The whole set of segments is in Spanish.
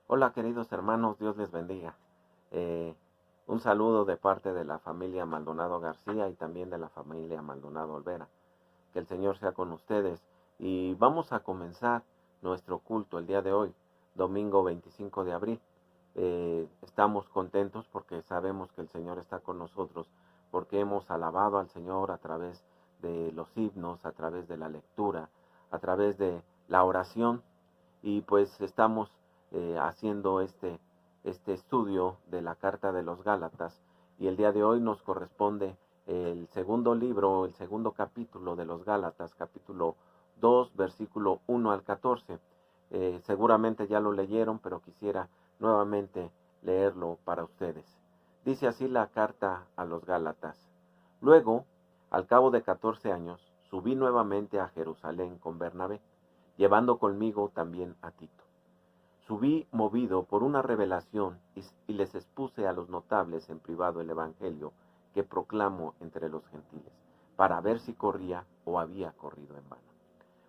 Hola queridos hermanos, Dios les bendiga. Eh, un saludo de parte de la familia Maldonado García y también de la familia Maldonado Olvera. Que el Señor sea con ustedes y vamos a comenzar nuestro culto el día de hoy, domingo 25 de abril. Estamos contentos porque sabemos que el Señor está con nosotros, porque hemos alabado al Señor a través de los himnos, a través de la lectura, a través de la oración y pues estamos haciendo este estudio de la carta de los Gálatas y el día de hoy nos corresponde el segundo libro, el segundo capítulo de los Gálatas, capítulo 2, versículo 1 al 14. Seguramente ya lo leyeron, pero quisiera nuevamente leerlo para ustedes. Dice así la carta a los Gálatas. Luego, al cabo de 14 años, subí nuevamente a Jerusalén con Bernabé, llevando conmigo también a Tito. Subí movido por una revelación y les expuse a los notables en privado el evangelio que proclamo entre los gentiles, para ver si corría o había corrido en vano.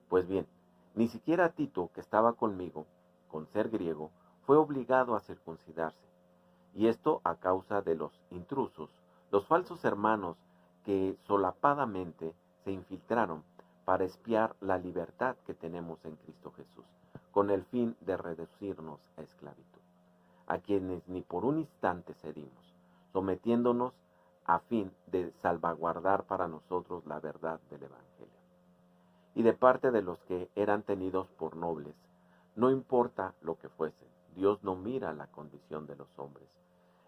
Pues bien, ni siquiera Tito, que estaba conmigo, con ser griego, fue obligado a circuncidarse, y esto a causa de los intrusos, los falsos hermanos que solapadamente se infiltraron para espiar la libertad que tenemos en Cristo Jesús, con el fin de reducirnos a esclavitud, a quienes ni por un instante cedimos, sometiéndonos a fin de salvaguardar para nosotros la verdad del Evangelio. Y de parte de los que eran tenidos por nobles, no importa lo que fuesen, Dios no mira la condición de los hombres.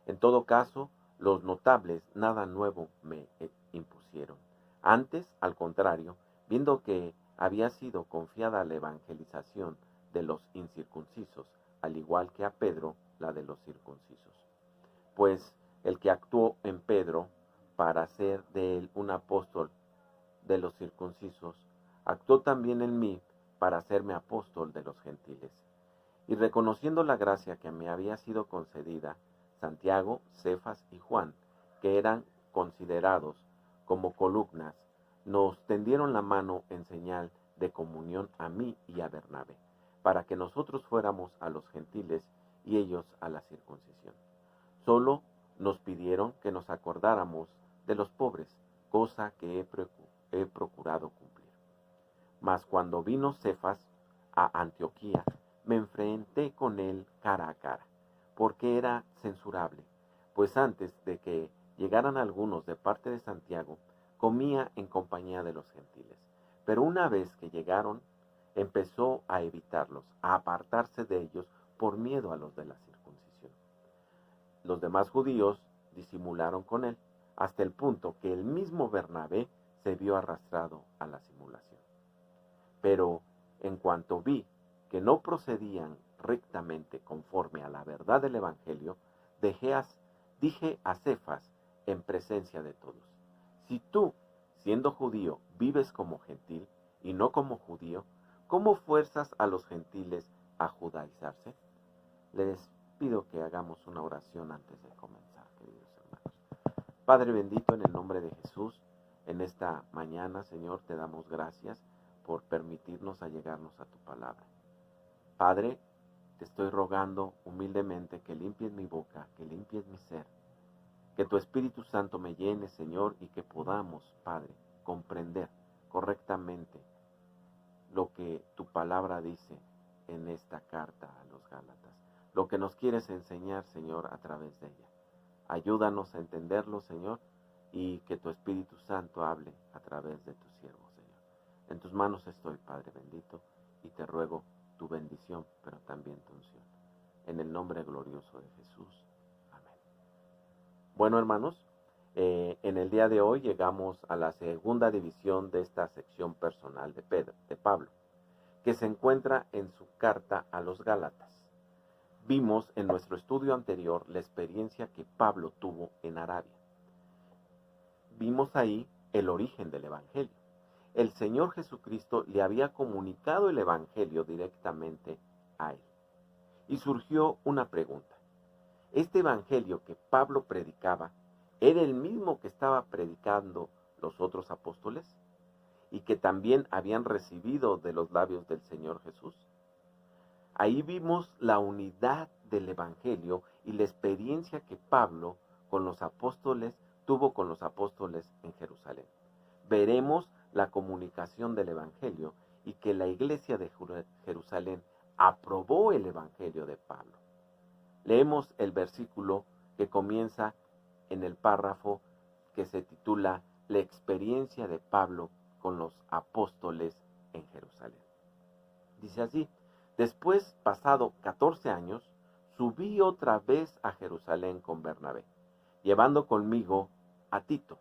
En todo caso, los notables nada nuevo me impusieron. Antes, al contrario, viendo que había sido confiada la evangelización de los incircuncisos, al igual que a Pedro la de los circuncisos. Pues el que actuó en Pedro para hacer de él un apóstol de los circuncisos, actuó también en mí para hacerme apóstol de los gentiles. Y reconociendo la gracia que me había sido concedida, Santiago, Cefas y Juan, que eran considerados como columnas, nos tendieron la mano en señal de comunión a mí y a Bernabé, para que nosotros fuéramos a los gentiles y ellos a la circuncisión. Solo nos pidieron que nos acordáramos de los pobres, cosa que he procurado cumplir. Mas cuando vino Cefas a Antioquía, me enfrenté con él cara a cara, porque era censurable, pues antes de que llegaran algunos de parte de Santiago, comía en compañía de los gentiles. Pero una vez que llegaron, empezó a evitarlos, a apartarse de ellos por miedo a los de la circuncisión. Los demás judíos disimularon con él, hasta el punto que el mismo Bernabé se vio arrastrado a la simulación. Pero en cuanto vi que no procedían rectamente conforme a la verdad del Evangelio, dije a Cefas en presencia de todos: si tú, siendo judío, vives como gentil y no como judío, ¿cómo fuerzas a los gentiles a judaizarse? Les pido que hagamos una oración antes de comenzar, queridos hermanos. Padre bendito, en el nombre de Jesús, en esta mañana, Señor, te damos gracias por permitirnos allegarnos a tu palabra. Padre, te estoy rogando humildemente que limpies mi boca, que limpies mi ser, que tu Espíritu Santo me llene, Señor, y que podamos, Padre, comprender correctamente lo que tu palabra dice en esta carta a los Gálatas, lo que nos quieres enseñar, Señor, a través de ella. Ayúdanos a entenderlo, Señor, y que tu Espíritu Santo hable a través de tu siervo, Señor. En tus manos estoy, Padre bendito, y te ruego tu bendición, pero también tu unción. En el nombre glorioso de Jesús. Amén. Bueno, hermanos, en el día de hoy llegamos a la segunda división de esta sección personal de Pablo, que se encuentra en su carta a los Gálatas. Vimos en nuestro estudio anterior la experiencia que Pablo tuvo en Arabia. Vimos ahí el origen del Evangelio. El Señor Jesucristo le había comunicado el Evangelio directamente a él. Y surgió una pregunta. ¿Este Evangelio que Pablo predicaba era el mismo que estaba predicando los otros apóstoles y que también habían recibido de los labios del Señor Jesús? Ahí vimos la unidad del Evangelio y la experiencia que Pablo tuvo con los apóstoles en Jerusalén. Veremos la comunicación del Evangelio y que la iglesia de Jerusalén aprobó el Evangelio de Pablo. Leemos el versículo que comienza en el párrafo que se titula La experiencia de Pablo con los apóstoles en Jerusalén. Dice así: después, pasado 14 años, subí otra vez a Jerusalén con Bernabé, llevando conmigo a Tito.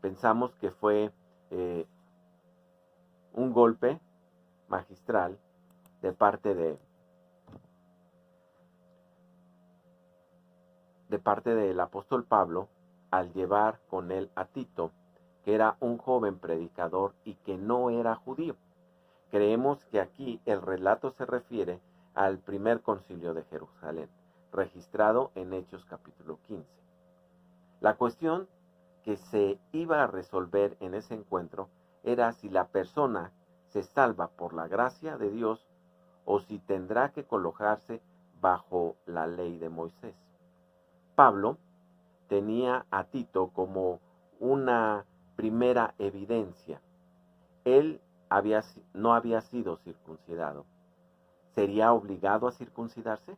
Pensamos que fue un golpe magistral de parte del apóstol Pablo al llevar con él a Tito, que era un joven predicador y que no era judío. Creemos que aquí el relato se refiere al primer concilio de Jerusalén, registrado en Hechos capítulo 15. La cuestión que se iba a resolver en ese encuentro era si la persona se salva por la gracia de Dios o si tendrá que colocarse bajo la ley de Moisés. Pablo tenía a Tito como una primera evidencia. Él no había sido circuncidado. ¿Sería obligado a circuncidarse?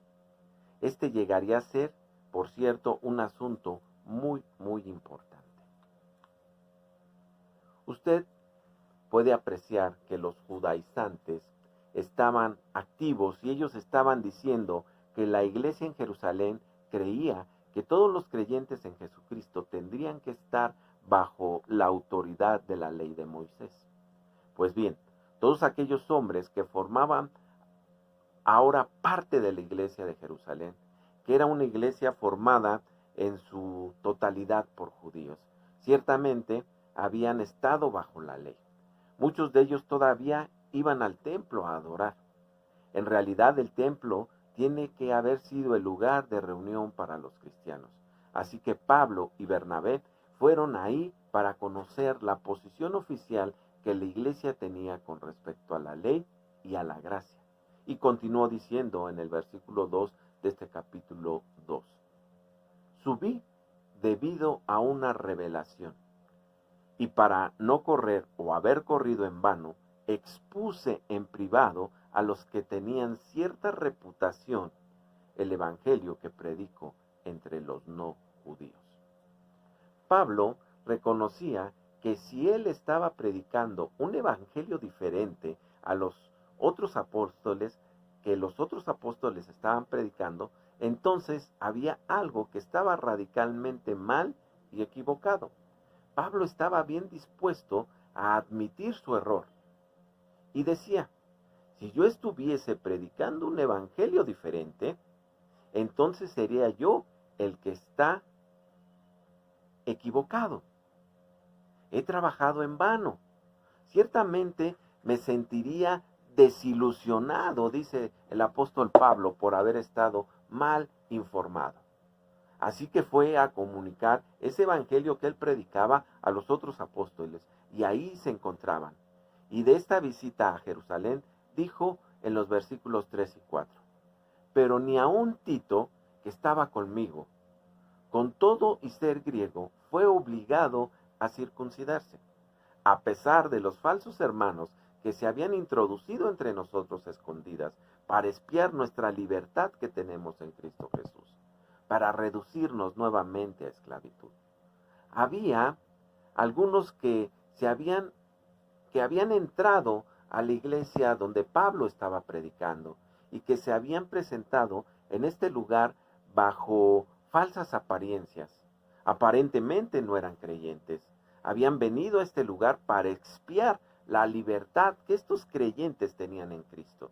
Este llegaría a ser, por cierto, un asunto muy, muy importante. Usted puede apreciar que los judaizantes estaban activos y ellos estaban diciendo que la iglesia en Jerusalén creía que todos los creyentes en Jesucristo tendrían que estar bajo la autoridad de la ley de Moisés. Pues bien, todos aquellos hombres que formaban ahora parte de la iglesia de Jerusalén, que era una iglesia formada en su totalidad por judíos, ciertamente habían estado bajo la ley. Muchos de ellos todavía iban al templo a adorar. En realidad, el templo tiene que haber sido el lugar de reunión para los cristianos. Así que Pablo y Bernabé fueron ahí para conocer la posición oficial que la iglesia tenía con respecto a la ley y a la gracia. Y continuó diciendo en el versículo 2 de este capítulo 2. Subí debido a una revelación, y para no correr o haber corrido en vano, expuse en privado a los que tenían cierta reputación el evangelio que predico entre los no judíos. Pablo reconocía que si él estaba predicando un evangelio diferente a los otros apóstoles, que los otros apóstoles estaban predicando, entonces había algo que estaba radicalmente mal y equivocado. Pablo estaba bien dispuesto a admitir su error y decía: si yo estuviese predicando un evangelio diferente, entonces sería yo el que está equivocado. He trabajado en vano. Ciertamente me sentiría desilusionado, dice el apóstol Pablo, por haber estado mal informado. Así que fue a comunicar ese evangelio que él predicaba a los otros apóstoles, y ahí se encontraban. Y de esta visita a Jerusalén dijo en los versículos 3 y 4: pero ni aun Tito, que estaba conmigo, con todo y ser griego, fue obligado a circuncidarse, a pesar de los falsos hermanos que se habían introducido entre nosotros a escondidas para espiar nuestra libertad que tenemos en Cristo Jesús, para reducirnos nuevamente a esclavitud. Había algunos que habían entrado a la iglesia donde Pablo estaba predicando y que se habían presentado en este lugar bajo falsas apariencias. Aparentemente no eran creyentes. Habían venido a este lugar para expiar la libertad que estos creyentes tenían en Cristo.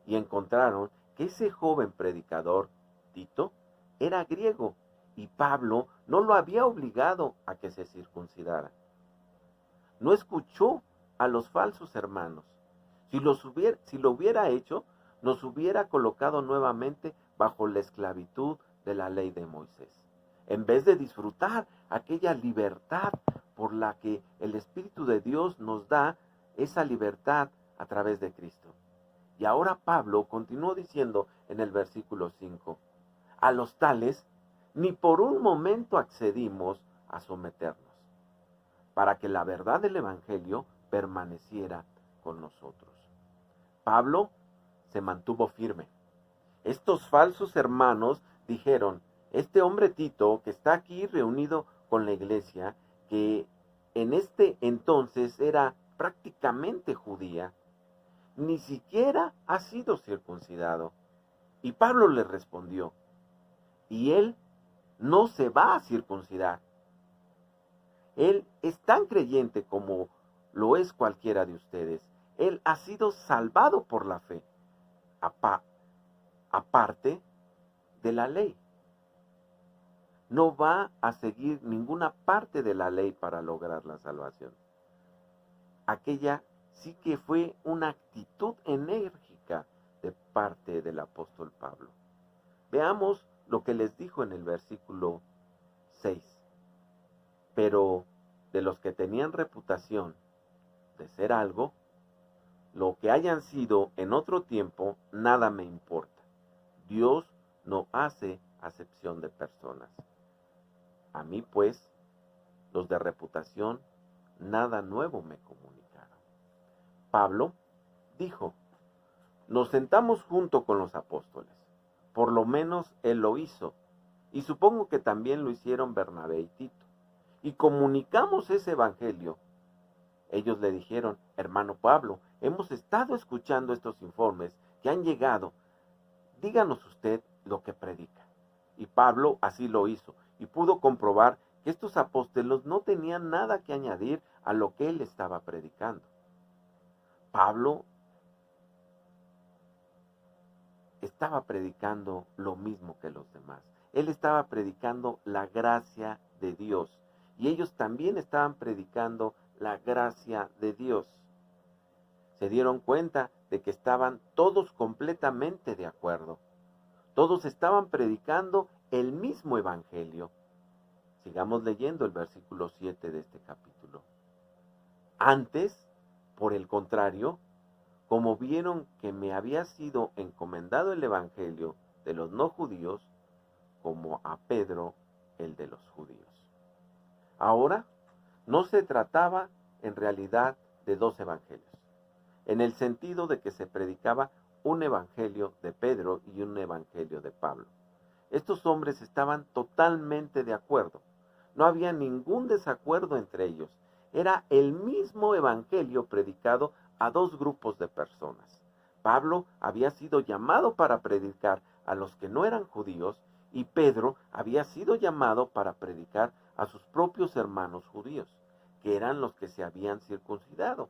Y encontraron que ese joven predicador, Tito, era griego y Pablo no lo había obligado a que se circuncidara. No escuchó a los falsos hermanos. Si lo hubiera hecho, nos hubiera colocado nuevamente bajo la esclavitud de la ley de Moisés, en vez de disfrutar aquella libertad por la que el Espíritu de Dios nos da esa libertad a través de Cristo. Y ahora Pablo continuó diciendo en el versículo 5, a los tales ni por un momento accedimos a someternos, para que la verdad del Evangelio permaneciera con nosotros. Pablo se mantuvo firme. Estos falsos hermanos dijeron, este hombre Tito que está aquí reunido con la iglesia, que en este entonces era prácticamente judía, ni siquiera ha sido circuncidado. Y Pablo le respondió, y él no se va a circuncidar. Él es tan creyente como lo es cualquiera de ustedes. Él ha sido salvado por la fe, aparte de la ley. No va a seguir ninguna parte de la ley para lograr la salvación. Aquella sí que fue una actitud enérgica de parte del apóstol Pablo. Veamos lo que les dijo en el versículo 6. Pero de los que tenían reputación de ser algo, lo que hayan sido en otro tiempo, nada me importa. Dios no hace acepción de personas. A mí, pues, los de reputación, nada nuevo me comunicaron. Pablo dijo, nos sentamos junto con los apóstoles. Por lo menos él lo hizo, y supongo que también lo hicieron Bernabé y Tito. Y comunicamos ese evangelio. Ellos le dijeron, hermano Pablo, hemos estado escuchando estos informes que han llegado. Díganos usted lo que predica. Y Pablo así lo hizo, y pudo comprobar que estos apóstoles no tenían nada que añadir a lo que él estaba predicando. Pablo estaba predicando lo mismo que los demás. Él estaba predicando la gracia de Dios, y ellos también estaban predicando la gracia de Dios. Se dieron cuenta de que estaban todos completamente de acuerdo. Todos estaban predicando el mismo evangelio. Sigamos leyendo el versículo 7 de este capítulo. Antes, por el contrario, como vieron que me había sido encomendado el evangelio de los no judíos, como a Pedro el de los judíos. Ahora, no se trataba en realidad de dos evangelios, en el sentido de que se predicaba un evangelio de Pedro y un evangelio de Pablo. Estos hombres estaban totalmente de acuerdo. No había ningún desacuerdo entre ellos. Era el mismo evangelio predicado a dos grupos de personas. Pablo había sido llamado para predicar a los que no eran judíos, y Pedro había sido llamado para predicar a sus propios hermanos judíos, que eran los que se habían circuncidado.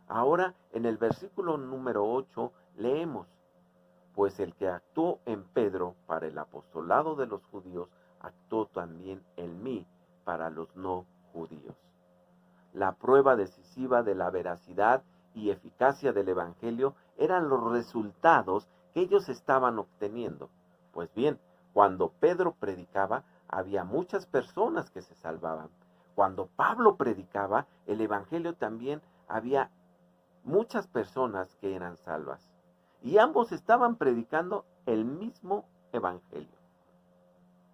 Ahora, en el versículo número 8, leemos, pues el que actuó en Pedro para el apostolado de los judíos, actuó también en mí para los no judíos. La prueba decisiva de la veracidad y eficacia del evangelio eran los resultados que ellos estaban obteniendo. Pues bien, cuando Pedro predicaba, había muchas personas que se salvaban. Cuando Pablo predicaba, el evangelio también había muchas personas que eran salvas. Y ambos estaban predicando el mismo evangelio.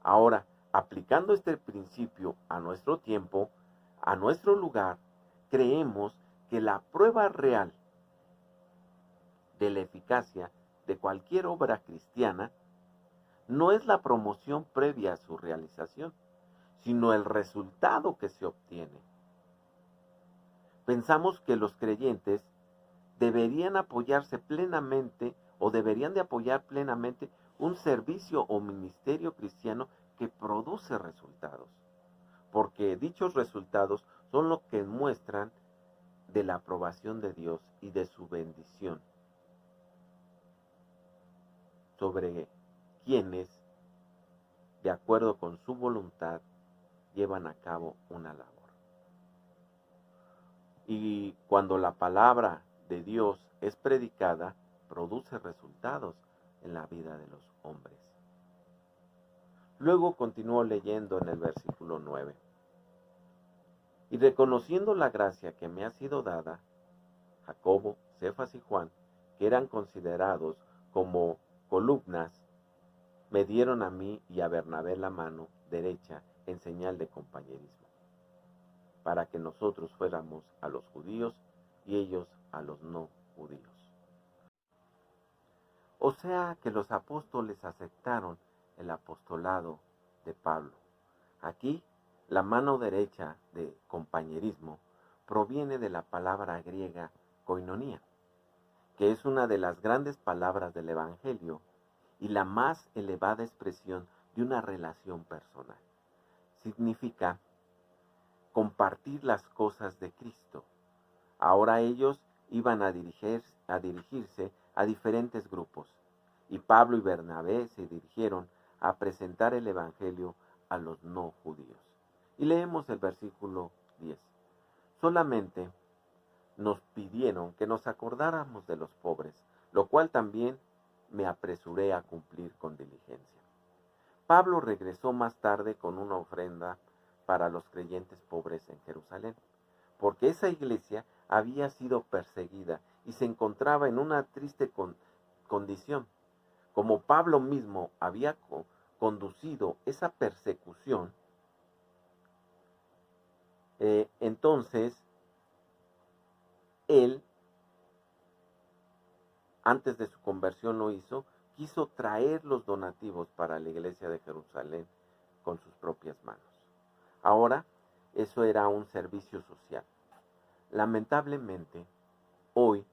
Ahora, aplicando este principio a nuestro tiempo, a nuestro lugar, creemos que la prueba real de la eficacia de cualquier obra cristiana no es la promoción previa a su realización, sino el resultado que se obtiene. Pensamos que los creyentes deberían apoyarse plenamente o deberían de apoyar plenamente un servicio o ministerio cristiano que produce resultados, porque dichos resultados son lo que muestran de la aprobación de Dios y de su bendición sobre quienes, de acuerdo con su voluntad, llevan a cabo una labor. Y cuando la palabra de Dios es predicada, produce resultados en la vida de los hombres. Luego continuó leyendo en el versículo 9. Y reconociendo la gracia que me ha sido dada, Jacobo, Cefas y Juan, que eran considerados como columnas, me dieron a mí y a Bernabé la mano derecha en señal de compañerismo, para que nosotros fuéramos a los judíos y ellos a los no judíos. O sea que los apóstoles aceptaron el apostolado de Pablo. Aquí, la mano derecha de compañerismo proviene de la palabra griega koinonía, que es una de las grandes palabras del Evangelio y la más elevada expresión de una relación personal. Significa compartir las cosas de Cristo. Ahora ellos iban a dirigirse a diferentes grupos, y Pablo y Bernabé se dirigieron a presentar el Evangelio a los no judíos. Y leemos el versículo 10. Solamente nos pidieron que nos acordáramos de los pobres, lo cual también me apresuré a cumplir con diligencia. Pablo regresó más tarde con una ofrenda para los creyentes pobres en Jerusalén, porque esa iglesia había sido perseguida y se encontraba en una triste condición. Como Pablo mismo había conducido esa persecución, entonces él, antes de su conversión lo hizo, quiso traer los donativos para la iglesia de Jerusalén con sus propias manos. Ahora, eso era un servicio social. Lamentablemente, hoy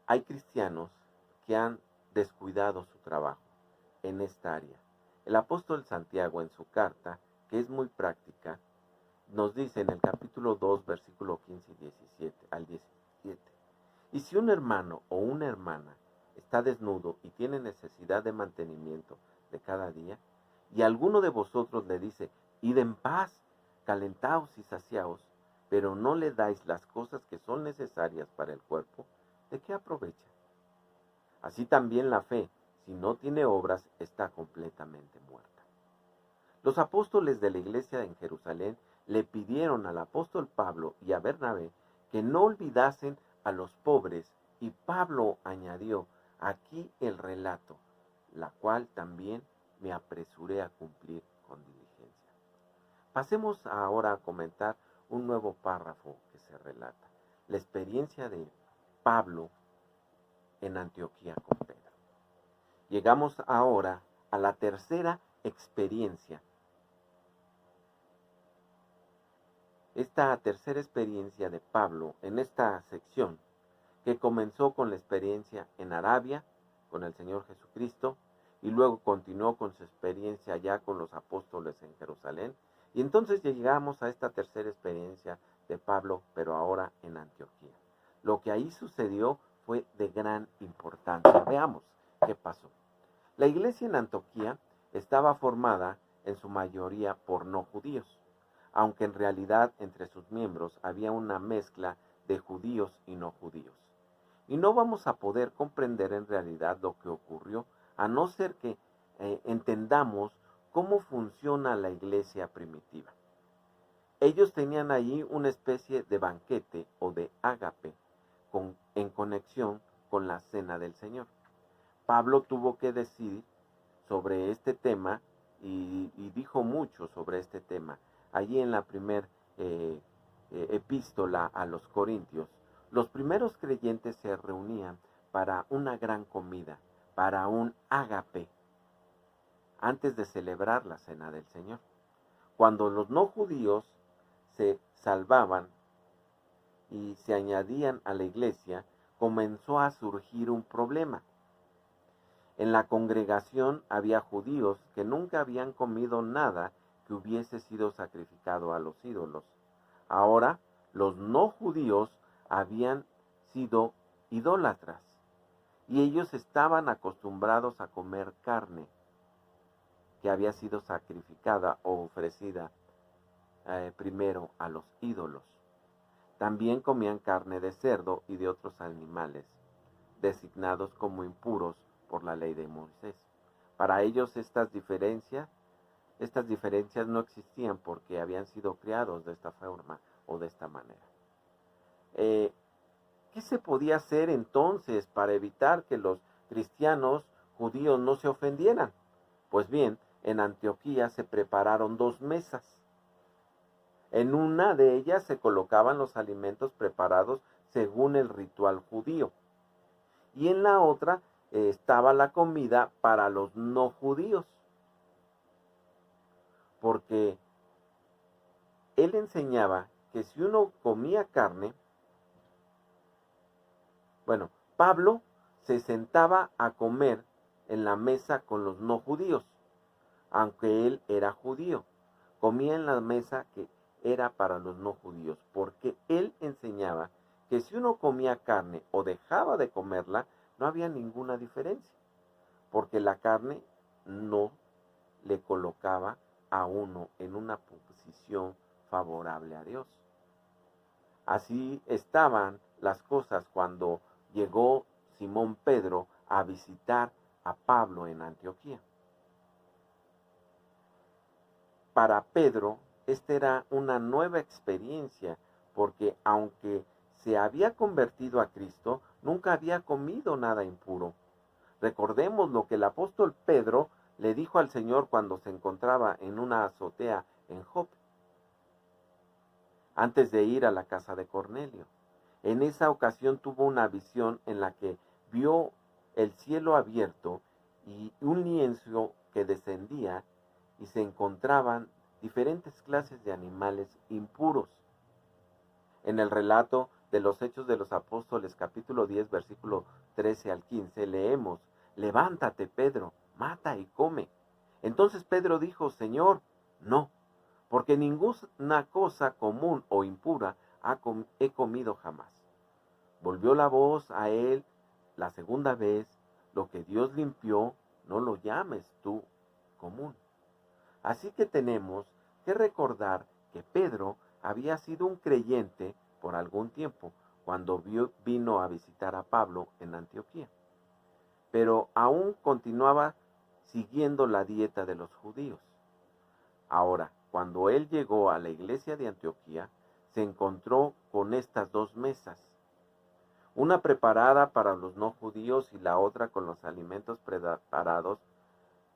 hay cristianos que han descuidado su trabajo en esta área. El apóstol Santiago, en su carta, que es muy práctica, nos dice en el capítulo 2, versículo 15 y 17 al 17. Y si un hermano o una hermana está desnudo y tiene necesidad de mantenimiento de cada día, y alguno de vosotros le dice, id en paz, calentaos y saciaos, pero no le dais las cosas que son necesarias para el cuerpo, ¿de qué aprovecha? Así también la fe, si no tiene obras, está completamente muerta. Los apóstoles de la iglesia en Jerusalén le pidieron al apóstol Pablo y a Bernabé que no olvidasen a los pobres, y Pablo añadió aquí el relato, la cual también me apresuré a cumplir con diligencia. Pasemos ahora a comentar un nuevo párrafo que se relata, la experiencia de Pablo en Antioquía con Pedro. Llegamos ahora a la tercera experiencia. Esta tercera experiencia de Pablo en esta sección, que comenzó con la experiencia en Arabia, con el Señor Jesucristo, y luego continuó con su experiencia ya con los apóstoles en Jerusalén, y entonces llegamos a esta tercera experiencia de Pablo, pero ahora en Antioquía. Lo que ahí sucedió fue de gran importancia. Veamos qué pasó. La iglesia en Antioquía estaba formada en su mayoría por no judíos, aunque en realidad entre sus miembros había una mezcla de judíos y no judíos. Y no vamos a poder comprender en realidad lo que ocurrió a no ser que entendamos cómo funciona la iglesia primitiva. Ellos tenían allí una especie de banquete o de ágape en conexión con la cena del Señor. Pablo tuvo que decir sobre este tema y dijo mucho sobre este tema. Allí en la primera epístola a los Corintios, los primeros creyentes se reunían para una gran comida, para un ágape, antes de celebrar la cena del Señor. Cuando los no judíos se salvaban y se añadían a la iglesia, comenzó a surgir un problema. En la congregación había judíos que nunca habían comido nada que hubiese sido sacrificado a los ídolos. Ahora, los no judíos habían sido idólatras y ellos estaban acostumbrados a comer carne que había sido sacrificada o ofrecida primero a los ídolos. También comían carne de cerdo y de otros animales, designados como impuros por la ley de Moisés. Para ellos estas diferencias no existían porque habían sido criados de esta forma o de esta manera. ¿Qué se podía hacer entonces para evitar que los cristianos judíos no se ofendieran? Pues bien, en Antioquía se prepararon 2 mesas. En una de ellas se colocaban los alimentos preparados según el ritual judío. Y en la otra estaba la comida para los no judíos. Porque él enseñaba que si uno comía carne, bueno, Pablo se sentaba a comer en la mesa con los no judíos, aunque él era judío. Comía en la mesa que era para los no judíos, porque él enseñaba que si uno comía carne o dejaba de comerla, no había ninguna diferencia, porque la carne no le colocaba a uno en una posición favorable a Dios. Así estaban las cosas cuando llegó Simón Pedro a visitar a Pablo en Antioquía. Para Pedro, esta era una nueva experiencia, porque aunque se había convertido a Cristo, nunca había comido nada impuro. Recordemos lo que el apóstol Pedro le dijo al Señor cuando se encontraba en una azotea en Jope, antes de ir a la casa de Cornelio. En esa ocasión tuvo una visión en la que vio el cielo abierto y un lienzo que descendía y se encontraban diferentes clases de animales impuros. En el relato de los Hechos de los Apóstoles, capítulo 10, versículo 13 al 15, leemos: levántate, Pedro, mata y come. Entonces Pedro dijo: Señor, no, porque ninguna cosa común o impura he comido jamás. Volvió la voz a él la segunda vez: lo que Dios limpió, no lo llames tú común. Así que tenemos que recordar que Pedro había sido un creyente por algún tiempo cuando vino a visitar a Pablo en Antioquía, pero aún continuaba siguiendo la dieta de los judíos. Ahora, cuando él llegó a la iglesia de Antioquía, se encontró con estas 2 mesas, una preparada para los no judíos y la otra con los alimentos preparados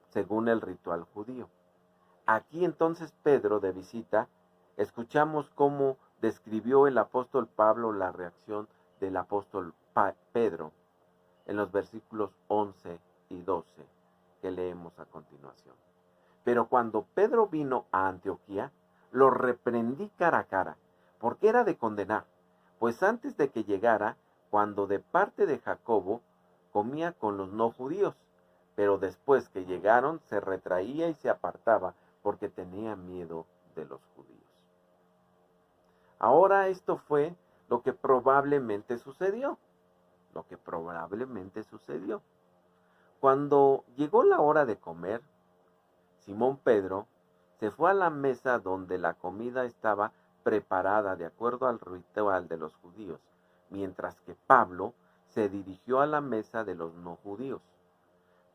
según el ritual judío. Aquí entonces Pedro, de visita, escuchamos cómo describió el apóstol Pablo la reacción del apóstol Pedro en los versículos 11 y 12 que leemos a continuación. Pero cuando Pedro vino a Antioquía, lo reprendí cara a cara, porque era de condenar, pues antes de que llegara, cuando de parte de Jacobo, comía con los no judíos, pero después que llegaron se retraía y se apartaba, porque tenía miedo de los judíos. Ahora esto fue lo que probablemente sucedió. Cuando llegó la hora de comer, Simón Pedro se fue a la mesa donde la comida estaba preparada de acuerdo al ritual de los judíos, mientras que Pablo se dirigió a la mesa de los no judíos.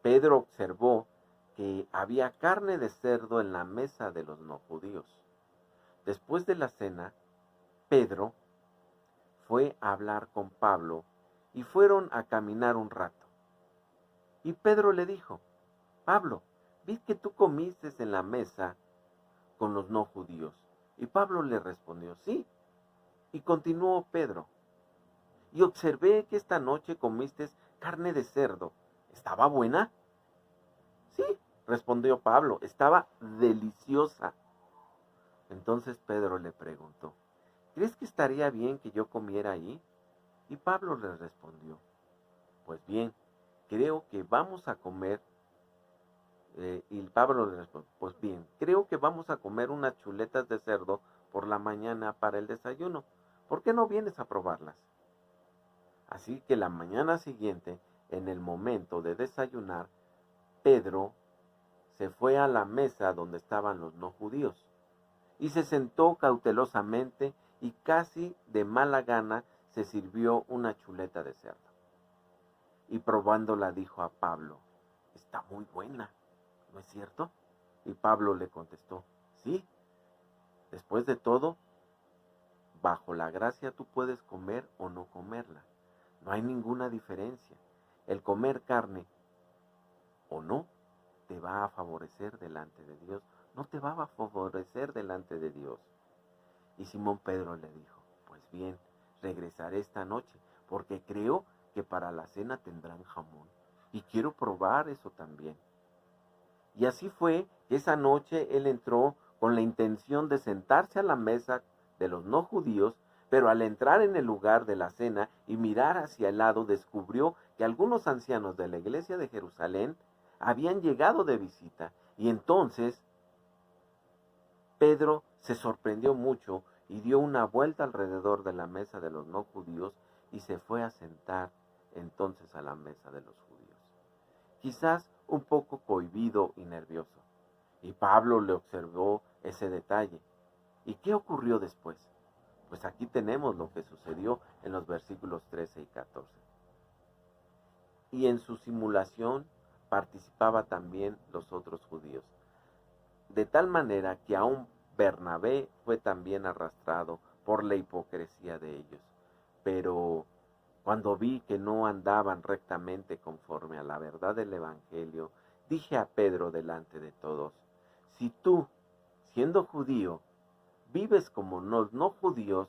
Pedro observó que había carne de cerdo en la mesa de los no judíos. Después de la cena, Pedro fue a hablar con Pablo y fueron a caminar un rato. Y Pedro le dijo: Pablo, vi que tú comiste en la mesa con los no judíos. Y Pablo le respondió: sí. Y continuó Pedro: y observé que esta noche comiste carne de cerdo. ¿Estaba buena? Sí, respondió Pablo, estaba deliciosa. Entonces Pedro le preguntó: ¿crees que estaría bien que yo comiera ahí? Y Pablo le respondió: pues bien, creo que vamos a comer. Y Pablo le respondió: pues bien, creo que vamos a comer unas chuletas de cerdo por la mañana para el desayuno. ¿Por qué no vienes a probarlas? Así que la mañana siguiente, en el momento de desayunar, Pedro se fue a la mesa donde estaban los no judíos y se sentó cautelosamente y casi de mala gana se sirvió una chuleta de cerdo. Y probándola dijo a Pablo: está muy buena, ¿no es cierto? Y Pablo le contestó: sí, después de todo, bajo la gracia tú puedes comer o no comerla. No hay ninguna diferencia. El comer carne o no te va a favorecer delante de Dios. No te va a favorecer delante de Dios. Y Simón Pedro le dijo, pues bien, regresaré esta noche, porque creo que para la cena tendrán jamón. Y quiero probar eso también. Y así fue que esa noche él entró con la intención de sentarse a la mesa de los no judíos, pero al entrar en el lugar de la cena y mirar hacia el lado, descubrió que algunos ancianos de la iglesia de Jerusalén habían llegado de visita. Y entonces Pedro se sorprendió mucho y dio una vuelta alrededor de la mesa de los no judíos y se fue a sentar entonces a la mesa de los judíos, quizás un poco cohibido y nervioso. Y Pablo le observó ese detalle. ¿Y qué ocurrió después? Pues aquí tenemos lo que sucedió en los versículos 13 y 14. Y en su simulación participaba también los otros judíos, de tal manera que aún Bernabé fue también arrastrado por la hipocresía de ellos. Pero cuando vi que no andaban rectamente conforme a la verdad del Evangelio, dije a Pedro delante de todos, si tú, siendo judío, vives como los no judíos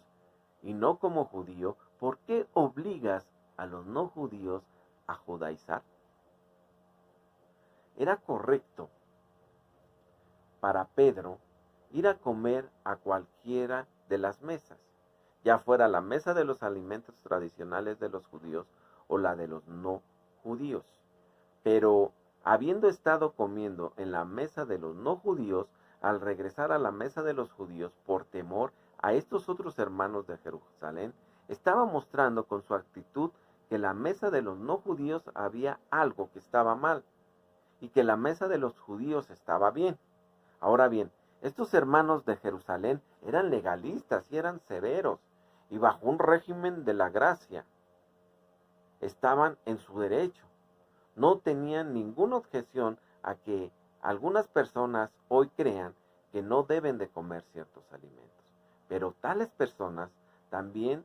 y no como judío, ¿por qué obligas a los no judíos a judaizar? Era correcto para Pedro ir a comer a cualquiera de las mesas, ya fuera la mesa de los alimentos tradicionales de los judíos o la de los no judíos. Pero habiendo estado comiendo en la mesa de los no judíos, al regresar a la mesa de los judíos por temor a estos otros hermanos de Jerusalén, estaba mostrando con su actitud que la mesa de los no judíos había algo que estaba mal y que la mesa de los judíos estaba bien. Ahora bien, estos hermanos de Jerusalén eran legalistas y eran severos, y bajo un régimen de la gracia estaban en su derecho. No tenían ninguna objeción a que algunas personas hoy crean que no deben de comer ciertos alimentos. Pero tales personas también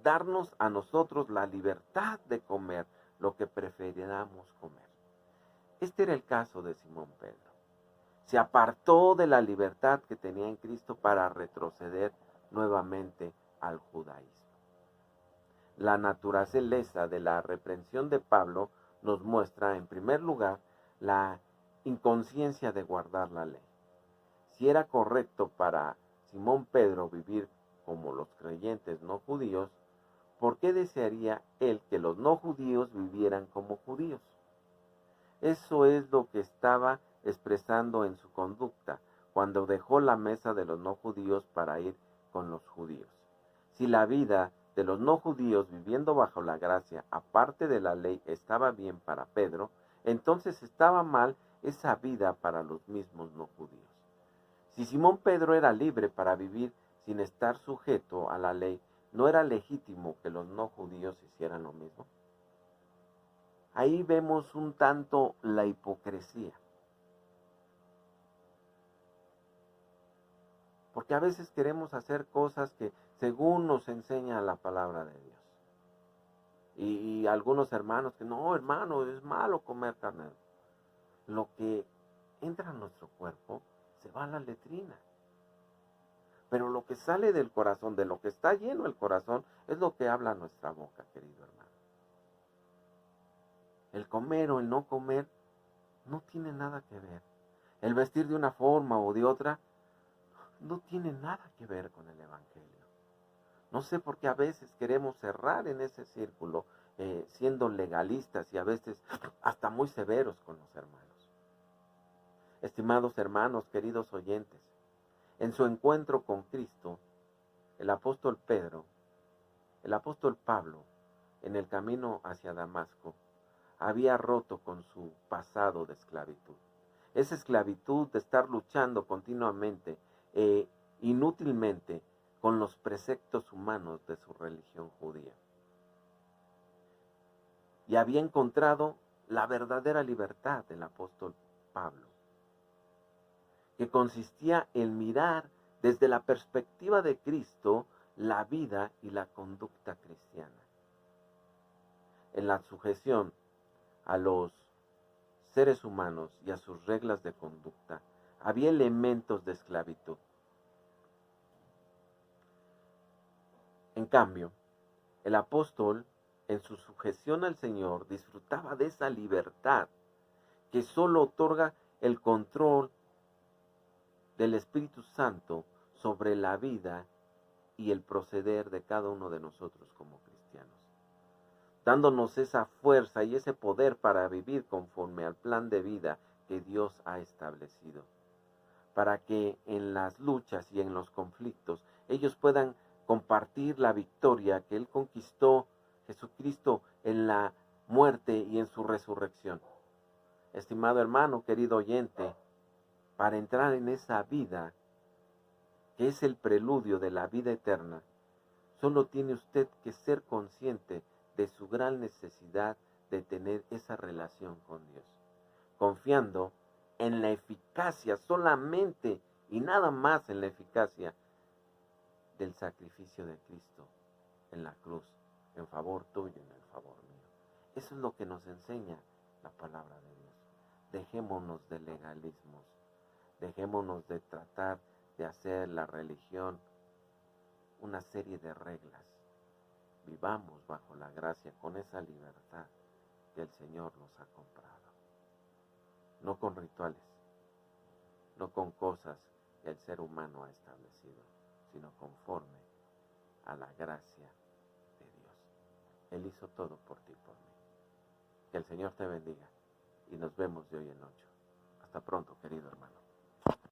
darnos a nosotros la libertad de comer lo que preferamos comer. Este era el caso de Simón Pedro. Se apartó de la libertad que tenía en Cristo para retroceder nuevamente al judaísmo. La naturaleza de la reprensión de Pablo nos muestra, en primer lugar, la inconsciencia de guardar la ley. Si era correcto para Simón Pedro vivir como los creyentes no judíos, ¿por qué desearía él que los no judíos vivieran como judíos? Eso es lo que estaba expresando en su conducta cuando dejó la mesa de los no judíos para ir con los judíos. Si la vida de los no judíos viviendo bajo la gracia, aparte de la ley, estaba bien para Pedro, entonces estaba mal esa vida para los mismos no judíos. Si Simón Pedro era libre para vivir sin estar sujeto a la ley, ¿no era legítimo que los no judíos hicieran lo mismo? Ahí vemos un tanto la hipocresía. Porque a veces queremos hacer cosas que según nos enseña la palabra de Dios. Y algunos hermanos que no, hermano, es malo comer carne. Lo que entra en nuestro cuerpo se va a la letrina. Pero lo que sale del corazón, de lo que está lleno el corazón, es lo que habla nuestra boca, querido hermano. El comer o el no comer no tiene nada que ver. El vestir de una forma o de otra no tiene nada que ver con el Evangelio. No sé por qué a veces queremos cerrar en ese círculo, siendo legalistas y a veces hasta muy severos con los hermanos. Estimados hermanos, queridos oyentes, en su encuentro con Cristo, el apóstol Pablo, en el camino hacia Damasco, había roto con su pasado de esclavitud. Esa esclavitud de estar luchando continuamente inútilmente con los preceptos humanos de su religión judía. Y había encontrado la verdadera libertad del apóstol Pablo, que consistía en mirar desde la perspectiva de Cristo la vida y la conducta cristiana. En la sujeción a los seres humanos y a sus reglas de conducta, había elementos de esclavitud. En cambio, el apóstol, en su sujeción al Señor, disfrutaba de esa libertad que solo otorga el control del Espíritu Santo sobre la vida y el proceder de cada uno de nosotros como cristianos, dándonos esa fuerza y ese poder para vivir conforme al plan de vida que Dios ha establecido, para que en las luchas y en los conflictos ellos puedan compartir la victoria que Él conquistó, Jesucristo, en la muerte y en su resurrección. Estimado hermano, querido oyente, para entrar en esa vida que es el preludio de la vida eterna, solo tiene usted que ser consciente de su gran necesidad de tener esa relación con Dios, confiando en la eficacia solamente y nada más en la eficacia del sacrificio de Cristo en la cruz, en favor tuyo y en favor mío. Eso es lo que nos enseña la palabra de Dios. Dejémonos de legalismos, dejémonos de tratar de hacer la religión una serie de reglas. Vivamos bajo la gracia con esa libertad que el Señor nos ha comprado. No con rituales, no con cosas que el ser humano ha establecido, sino conforme a la gracia de Dios. Él hizo todo por ti y por mí. Que el Señor te bendiga y nos vemos de hoy en ocho. Hasta pronto, querido hermano.